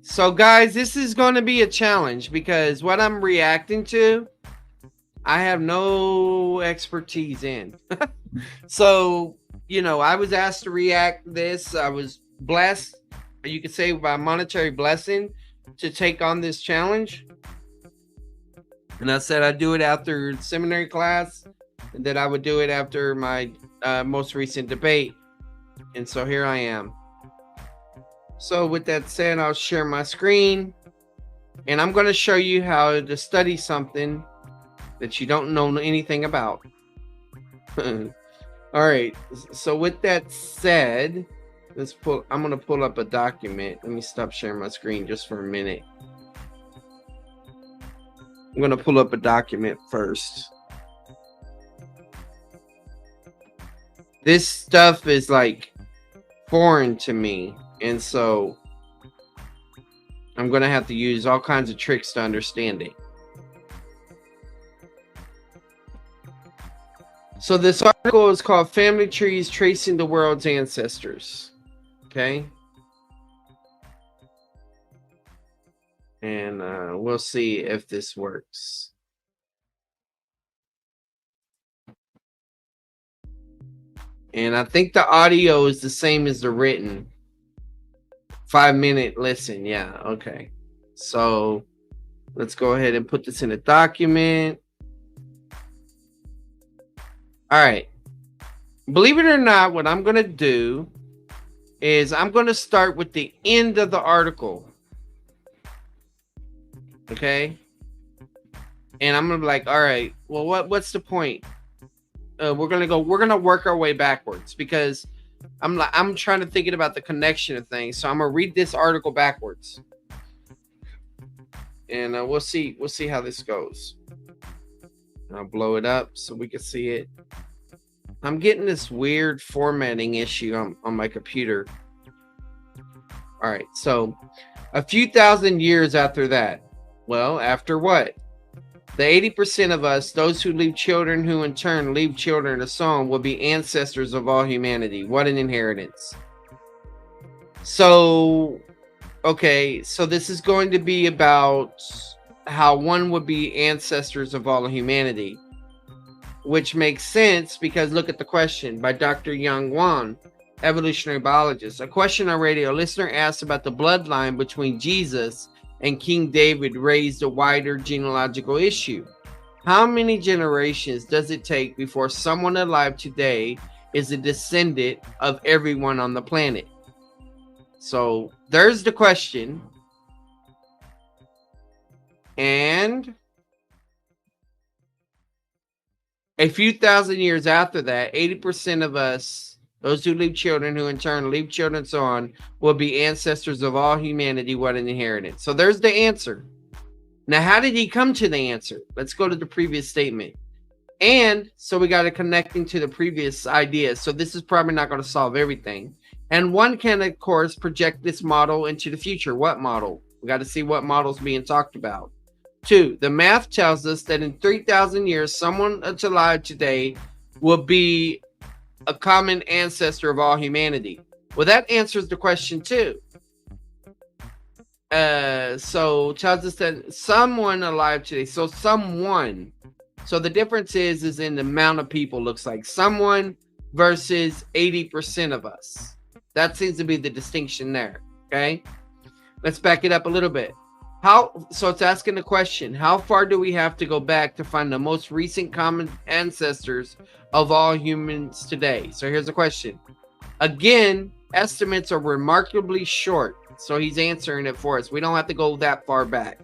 So guys, this is going to be a challenge because what I'm reacting to, I have no expertise in. So, I was asked to react this. I was blessed, you could say by monetary blessing, to take on this challenge. And I said I'd do it after seminary class, and that I would do it after my most recent debate. And so here I am. So with that said, I'll share my screen, and I'm going to show you how to study something that you don't know anything about. All right. So with that said, I'm going to pull up a document. Let me stop sharing my screen just for a minute. I'm going to pull up a document first. This stuff is like foreign to me, and so I'm going to have to use all kinds of tricks to understand it. So this article is called Family Trees Tracing the World's Ancestors. Okay. And we'll see if this works. And I think the audio is the same as the written. 5-minute listen. Yeah. Okay. So let's go ahead and put this in a document. All right. Believe it or not, what I'm going to do is I'm going to start with the end of the article. Okay. And I'm going to be like, all right, well, what's the point? We're going to work our way backwards, because I'm trying to think about the connection of things. So I'm going to read this article backwards. And we'll see how this goes. I'll blow it up so we can see it. I'm getting this weird formatting issue on my computer. All right, so a few thousand years after that. Well, after what? The 80% of us, those who leave children, who in turn leave children, and so on, will be ancestors of all humanity. What an inheritance. So, okay, so this is going to be about how one would be ancestors of all of humanity, which makes sense because look at the question by Dr. Yang Wan, evolutionary biologist. A question on radio. A listener asked about the bloodline between Jesus and King David raised a wider genealogical issue. How many generations does it take before someone alive today is a descendant of everyone on the planet? So there's the question. And a few thousand years after that, 80% of us, those who leave children, who in turn leave children, and so on, will be ancestors of all humanity. What an inheritance. So there's the answer. Now, how did he come to the answer? Let's go to the previous statement. And so we got to connecting to the previous idea. So this is probably not going to solve everything. And one can, of course, project this model into the future. What model? We got to see what model's being talked about. 2, the math tells us that in 3,000 years, someone that's alive today will be a common ancestor of all humanity. Well, that answers the question too. So tells us that someone alive today. So someone. So the difference is in the amount of people. Looks like someone versus 80% of us. That seems to be the distinction there. Okay. Let's back it up a little bit. So it's asking the question, how far do we have to go back to find the most recent common ancestors of all humans today? So here's the question. Again, estimates are remarkably short. So he's answering it for us. We don't have to go that far back,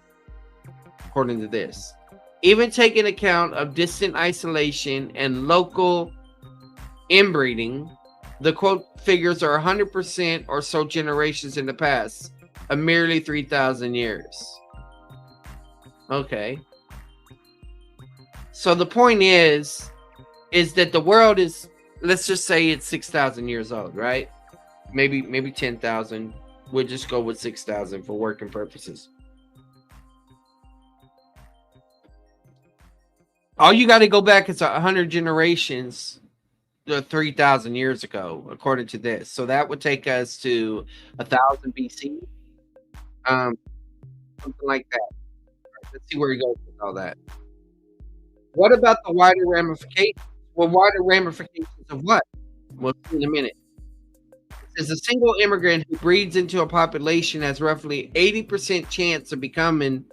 according to this. Even taking account of distant isolation and local inbreeding, the quote figures are 100% or so generations in the past. Of merely 3,000 years. Okay. So the point is that the world is, let's just say it's 6,000 years old, right? Maybe 10,000. We'll just go with 6,000 for working purposes. All you got to go back is 100 generations 3,000 years ago, according to this. So that would take us to 1,000 BC. Um, something like that. Let's see where he goes with all that. What about the wider ramifications? Well, wider ramifications of what? We'll see in a minute. It says a single immigrant who breeds into a population has roughly 80% chance of becoming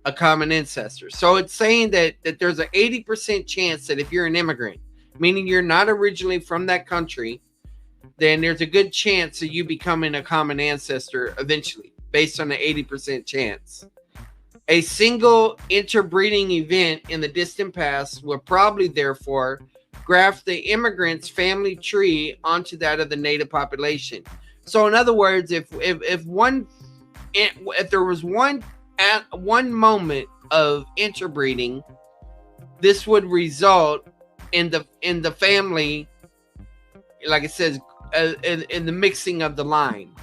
a common ancestor. So it's saying that there's an 80% chance that if you're an immigrant, meaning you're not originally from that country, then there's a good chance of you becoming a common ancestor eventually, based on the 80% chance. A single interbreeding event in the distant past will probably, therefore, graft the immigrant's family tree onto that of the native population. So, in other words, if there was one moment of interbreeding, this would result in the family, like it says, in the mixing of the line,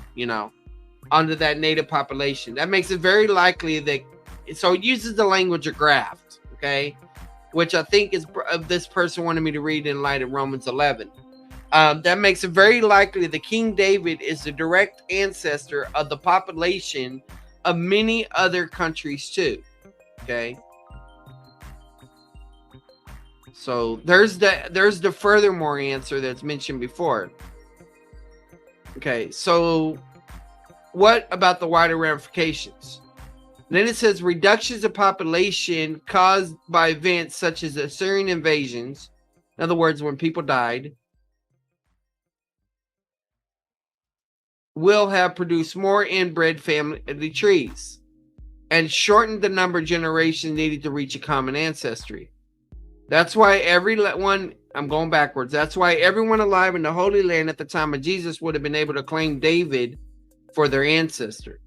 onto that native population. That makes it very likely that. So it uses the language of graft, okay, which I think is this person wanted me to read in light of Romans 11. That makes it very likely that King David is the direct ancestor of the population of many other countries too, okay. So there's the furthermore answer that's mentioned before. Okay, so what about the wider ramifications? Then it says reductions of population caused by events such as Assyrian invasions. In other words, when people died, will have produced more inbred family trees and shortened the number of generations needed to reach a common ancestry. That's why I'm going backwards. That's why everyone alive in the Holy Land at the time of Jesus would have been able to claim David for their ancestor.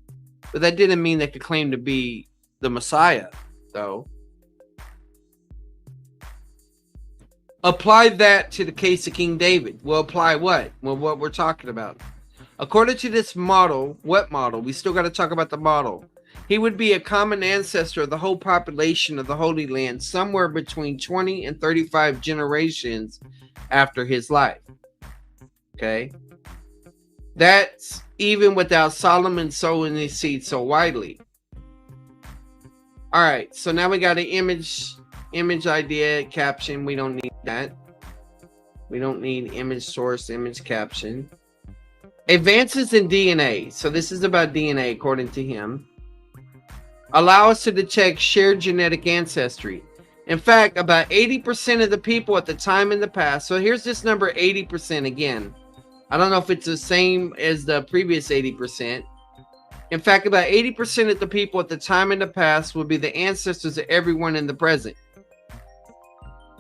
But that didn't mean they could claim to be the Messiah, though. Apply that to the case of King David. Well, apply what? Well, what we're talking about. According to this model, what model? We still got to talk about the model. He would be a common ancestor of the whole population of the Holy Land somewhere between 20 and 35 generations after his life. Okay? That's even without Solomon sowing his seed so widely. All right, so now we got an image idea, caption. We don't need that. We don't need image source, image caption. Advances in DNA. So this is about DNA, according to him. Allow us to detect shared genetic ancestry. In fact, about 80% of the people at the time in the past. So here's this number 80% again. I don't know if it's the same as the previous 80%. In fact, about 80% of the people at the time in the past will be the ancestors of everyone in the present.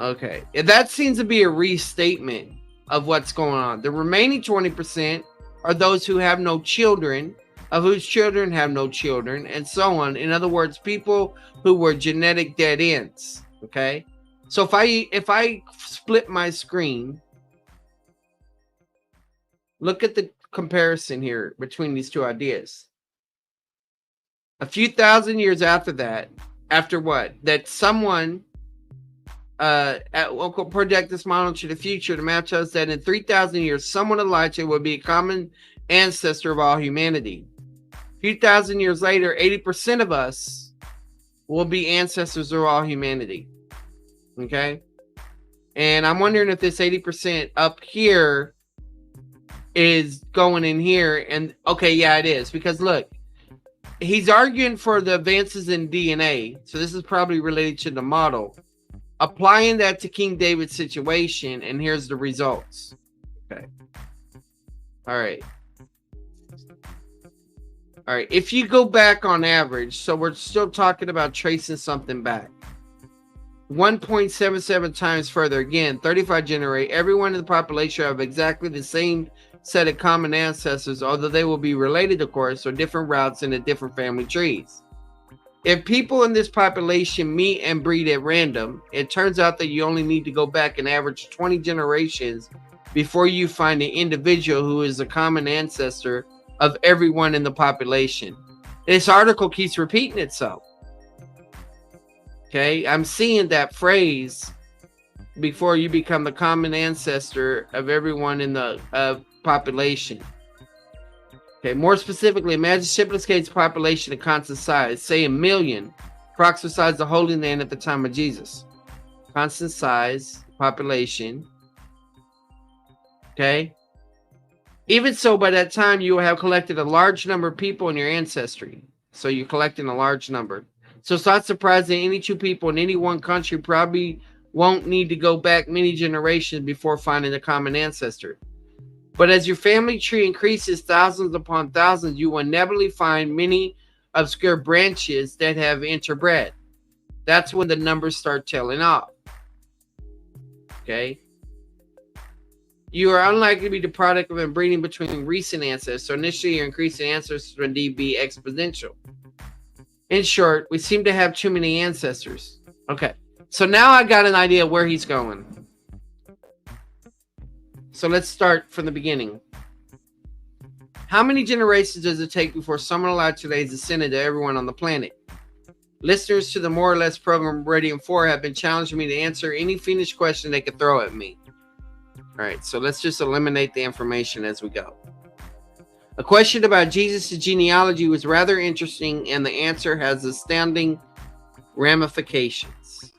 Okay. That seems to be a restatement of what's going on. The remaining 20% are those who have no children, of whose children have no children, and so on. In other words, people who were genetic dead ends. Okay. So if I split my screen, look at the comparison here between these two ideas. A few thousand years after that, after what? That someone will project this model to the future to match us that in 3,000 years, someone Elijah will be a common ancestor of all humanity. A few thousand years later, 80% of us will be ancestors of all humanity. Okay? And I'm wondering if this 80% up here is going in here. And okay, yeah, it is. Because look, he's arguing for the advances in DNA. So this is probably related to the model. Applying that to King David's situation, and here's the results. Okay. All right. All right. If you go back on average, so we're still talking about tracing something back. 1.77 times further. Again, 35 generate. Everyone in the population have exactly the same set of common ancestors, although they will be related, of course, or different routes in the different family trees. If people in this population meet and breed at random, it turns out that you only need to go back and average 20 generations before you find an individual who is a common ancestor of everyone in the population. This article keeps repeating itself. Okay, I'm seeing that phrase, before you become the common ancestor of everyone in the population. Okay, more specifically, imagine Shipley's population of constant size, say 1 million, approximate size of the Holy Land at the time of Jesus. Constant size, population. Okay. Even so, by that time, you will have collected a large number of people in your ancestry. So you're collecting a large number. So it's not surprising any two people in any one country probably won't need to go back many generations before finding a common ancestor. But as your family tree increases thousands upon thousands, you will inevitably find many obscure branches that have interbred. That's when the numbers start tailing off. Okay. You are unlikely to be the product of inbreeding between recent ancestors. So initially, your increasing ancestors will indeed be exponential. In short, we seem to have too many ancestors. Okay. So now I got an idea where he's going. So let's start from the beginning. How many generations does it take before someone alive today is descended to everyone on the planet? Listeners to the More or Less program Radium 4 have been challenging me to answer any fiendish question they could throw at me. All right, so let's just eliminate the information as we go. A question about Jesus' genealogy was rather interesting, and the answer has astounding ramifications.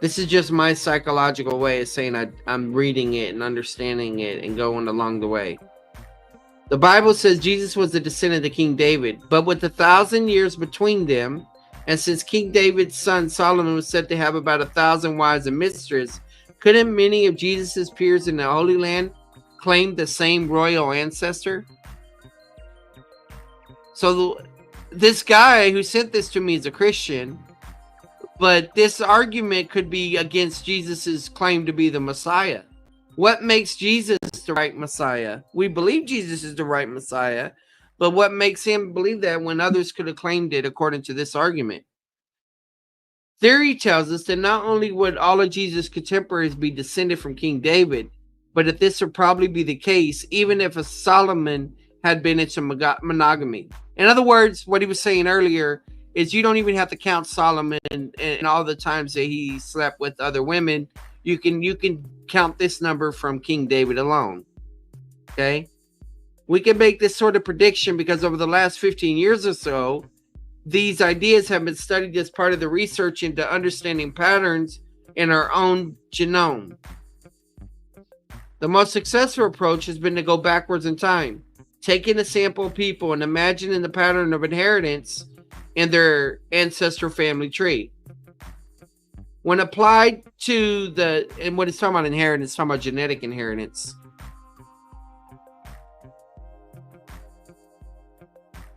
This is just my psychological way of saying I'm reading it and understanding it and going along the way. The Bible says Jesus was the descendant of King David, but with 1,000 years between them, and since King David's son Solomon was said to have about 1,000 wives and mistresses, couldn't many of Jesus' peers in the Holy Land claim the same royal ancestor? So this guy who sent this to me is a Christian, but this argument could be against Jesus's claim to be the Messiah. What makes Jesus the right Messiah? We believe Jesus is the right Messiah, but what makes him believe that when others could have claimed it according to this argument? Theory tells us that not only would all of Jesus' contemporaries be descended from King David, but that this would probably be the case even if a Solomon had been into monogamy. In other words, what he was saying earlier is you don't even have to count Solomon and all the times that he slept with other women. You can count this number from King David alone. Okay? We can make this sort of prediction because over the last 15 years or so, these ideas have been studied as part of the research into understanding patterns in our own genome. The most successful approach has been to go backwards in time, taking a sample of people and imagining the pattern of inheritance in their ancestral family tree. When applied to and what it's talking about inheritance, it's talking about genetic inheritance.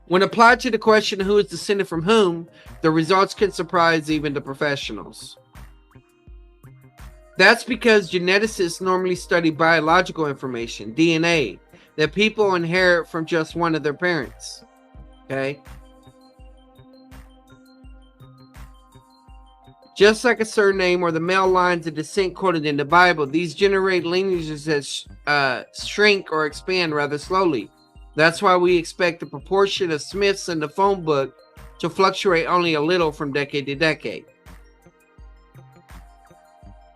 When applied to the question of who is descended from whom, the results can surprise even the professionals. That's because geneticists normally study biological information, DNA, that people inherit from just one of their parents. Okay? Just like a surname or the male lines of descent quoted in the Bible, these generate lineages that shrink or expand rather slowly. That's why we expect the proportion of Smiths in the phone book to fluctuate only a little from decade to decade.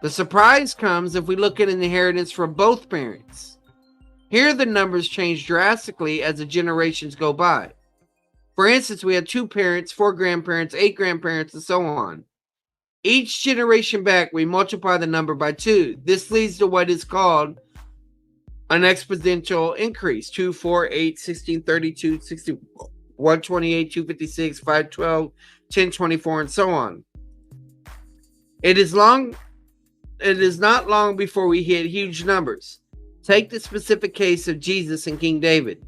The surprise comes if we look at an inheritance from both parents. Here the numbers change drastically as the generations go by. For instance, we have 2 parents, 4 grandparents, 8 grandparents, and so on. Each generation back, we multiply the number by 2. This leads to what is called an exponential increase. 2, 4, 8, 16, 32, 60, 128, 256, 512, 10, 24, and so on. It is not long before we hit huge numbers. Take the specific case of Jesus and King David.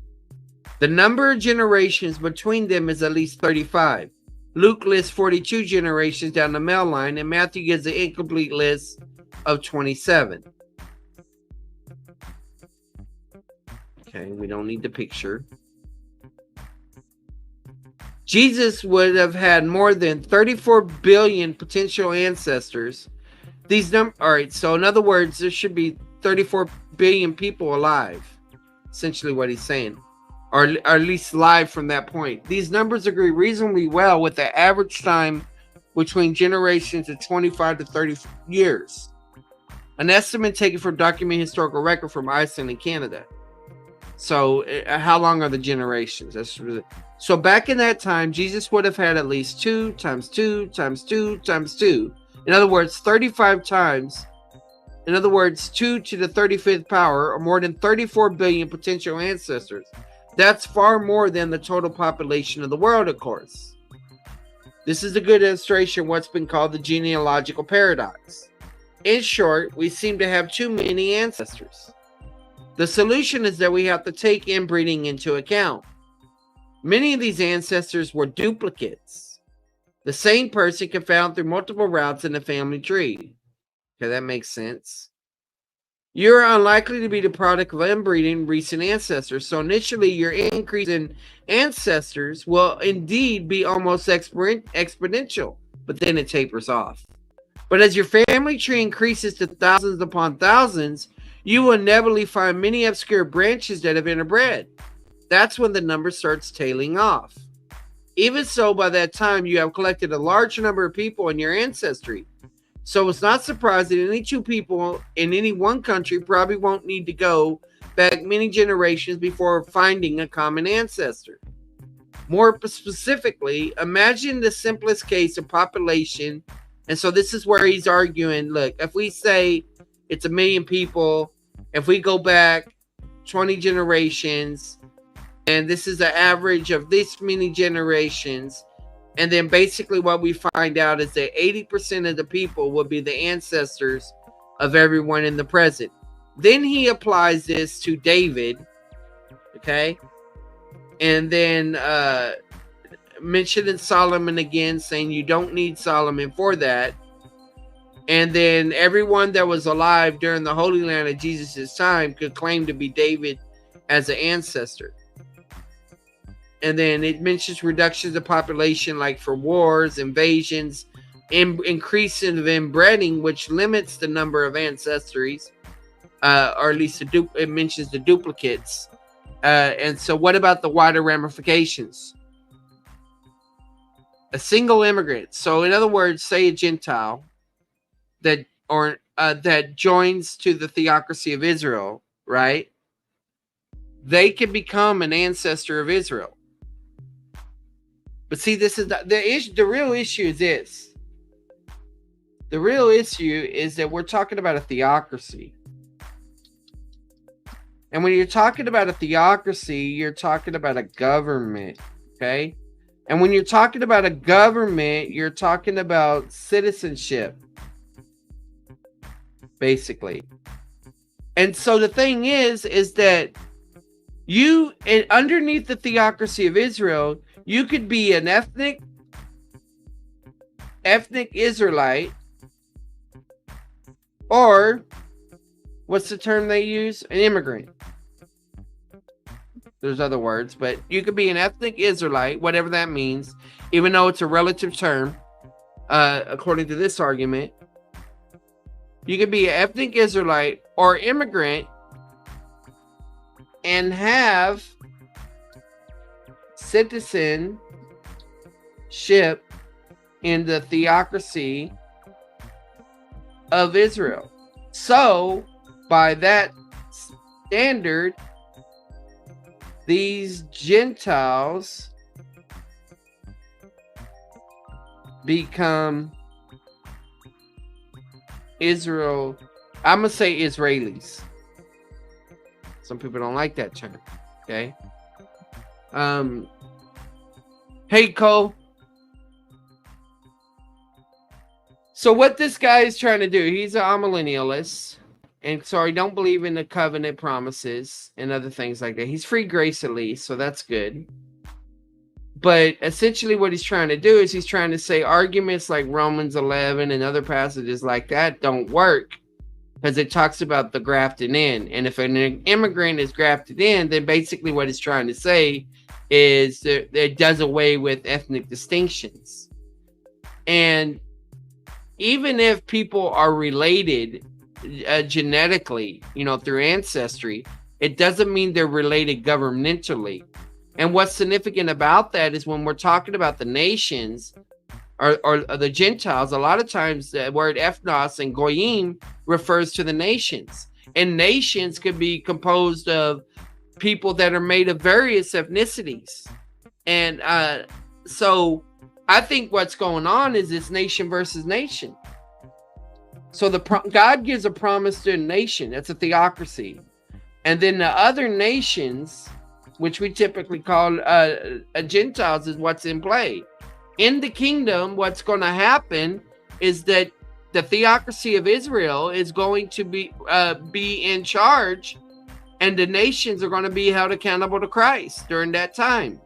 The number of generations between them is at least 35. Luke lists 42 generations down the male line, and Matthew gives an incomplete list of 27. Okay, we don't need the picture. Jesus would have had more than 34 billion potential ancestors. All right, so in other words, there should be 34 billion people alive. Essentially what he's saying. Or at least live from that point. These numbers agree reasonably well with the average time between generations of 25 to 30 years. An estimate taken from documented historical record from Iceland and Canada. So how long are the generations? That's really, so back in that time, Jesus would have had at least 2 times 2 times 2 times 2. In other words, 35 times. In other words, 2 to the 35th power, or more than 34 billion potential ancestors. That's far more than the total population of the world, of course. This is a good illustration of what's been called the genealogical paradox. In short, we seem to have too many ancestors. The solution is that we have to take inbreeding into account. Many of these ancestors were duplicates. The same person can be found through multiple routes in the family tree. Okay, that makes sense. You're unlikely to be the product of inbreeding recent ancestors. So initially, your increase in ancestors will indeed be almost exponential, but then it tapers off. But as your family tree increases to thousands upon thousands, you will inevitably find many obscure branches that have interbred. That's when the number starts tailing off. Even so, by that time, you have collected a large number of people in your ancestry. So it's not surprising that any 2 people in any one country probably won't need to go back many generations before finding a common ancestor. More specifically, imagine the simplest case of population. And so this is where he's arguing, look, if we say it's 1 million people, if we go back 20 generations, and this is an average of this many generations, and then basically what we find out is that 80% of the people will be the ancestors of everyone in the present. Then he applies this to David, okay? And then mentioning Solomon again, saying you don't need Solomon for that. And then everyone that was alive during the Holy Land of Jesus' time could claim to be David as an ancestor. And then it mentions reductions of population, like for wars, invasions, increase of inbreeding, which limits the number of ancestries, or at least it mentions the duplicates. And so what about the wider ramifications? A single immigrant. So in other words, say a Gentile that joins to the theocracy of Israel, right? They can become an ancestor of Israel. But see, this is the real issue is this. The real issue is that we're talking about a theocracy. And when you're talking about a theocracy, you're talking about a government, okay? And when you're talking about a government, you're talking about citizenship, basically. And so the thing is that underneath the theocracy of Israel, you could be an ethnic Israelite, or what's the term they use? An immigrant. There's other words, but you could be an ethnic Israelite, whatever that means, even though it's a relative term, according to this argument. You could be an ethnic Israelite or immigrant and have citizenship in the theocracy of Israel. So, by that standard, these Gentiles become Israel. I'm going to say Israelis. Some people don't like that term. Okay. Hey, Cole. So what this guy is trying to do, he's an amillennialist. And so I don't believe in the covenant promises and other things like that. He's free grace at least, so that's good. But essentially what he's trying to do is he's trying to say arguments like Romans 11 and other passages like that don't work because it talks about the grafted in. And if an immigrant is grafted in, then basically what he's trying to say is that it does away with ethnic distinctions. And even if people are related genetically, through ancestry, it doesn't mean they're related governmentally. And what's significant about that is when we're talking about the nations or the Gentiles, a lot of times the word ethnos and goyim refers to the nations. And nations could be composed of people that are made of various ethnicities. And so I think what's going on is it's nation versus nation. So God gives a promise to a nation. That's a theocracy. And then the other nations, which we typically call Gentiles, is what's in play. In the kingdom, what's going to happen is that the theocracy of Israel is going to be in charge, and the nations are going to be held accountable to Christ during that time.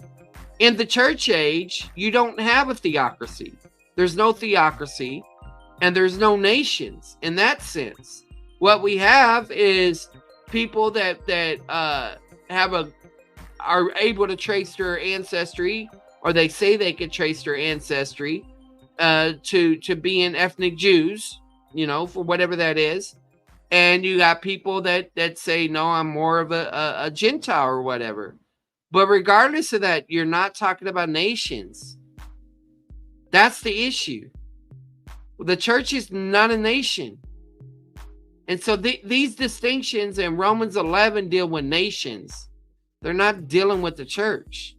In the church age, you don't have a theocracy. There's no theocracy, and there's no nations in that sense. What we have is people that are able to trace their ancestry, or they say they could trace their ancestry to being ethnic Jews, for whatever that is. And you got people that say, no, I'm more of a Gentile or whatever. But regardless of that, you're not talking about nations. That's the issue. The church is not a nation. And so these distinctions in Romans 11 deal with nations. They're not dealing with the church.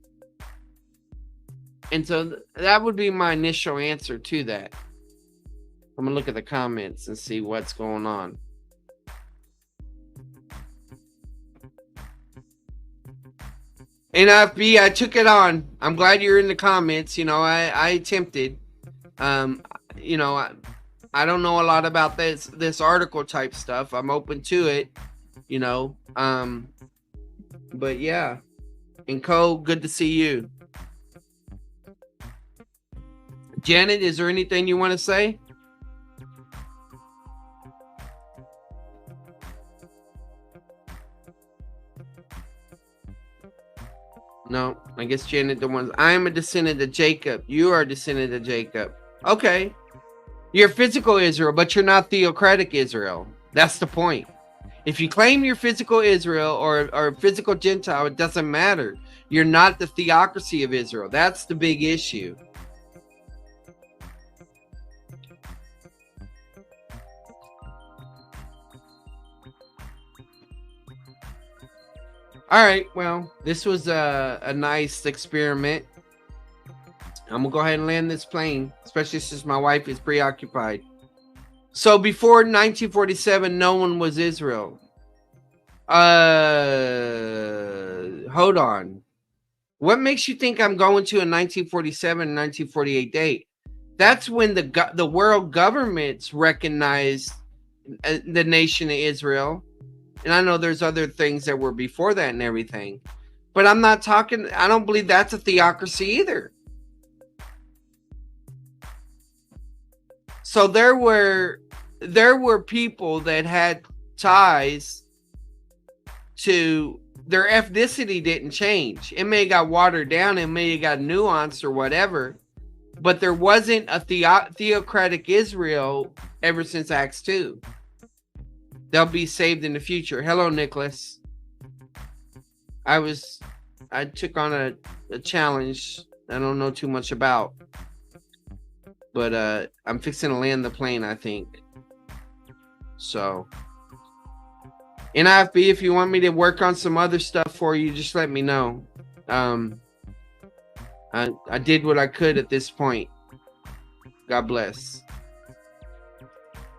And so that would be my initial answer to that. I'm going to look at the comments and see what's going on. NFB, I took it on. I'm glad you're in the comments. I attempted. I don't know a lot about this article type stuff. I'm open to it, but yeah. And Cole, good to see you. Janet, is there anything you want to say? No, I guess Janet the ones. I am a descendant of Jacob. You are a descendant of Jacob. Okay. You're physical Israel, but you're not theocratic Israel. That's the point. If you claim you're physical Israel or physical Gentile, it doesn't matter. You're not the theocracy of Israel. That's the big issue. All right, well, this was a nice experiment. I'm gonna go ahead and land this plane, especially since my wife is preoccupied. So before 1947, no one was Israel. Hold on. What makes you think I'm going to a 1947 and 1948 date? That's when the world governments recognized the nation of Israel. And I know there's other things that were before that and everything. But I don't believe that's a theocracy either. So there were people that had ties to their ethnicity didn't change. It may have got watered down, it may have got nuanced or whatever, but there wasn't a theocratic Israel ever since Acts 2. They'll be saved in the future. Hello, Nicholas. I took on a challenge I don't know too much about. But I'm fixing to land the plane, I think. So, NIFB, if you want me to work on some other stuff for you, just let me know. I did what I could at this point. God bless.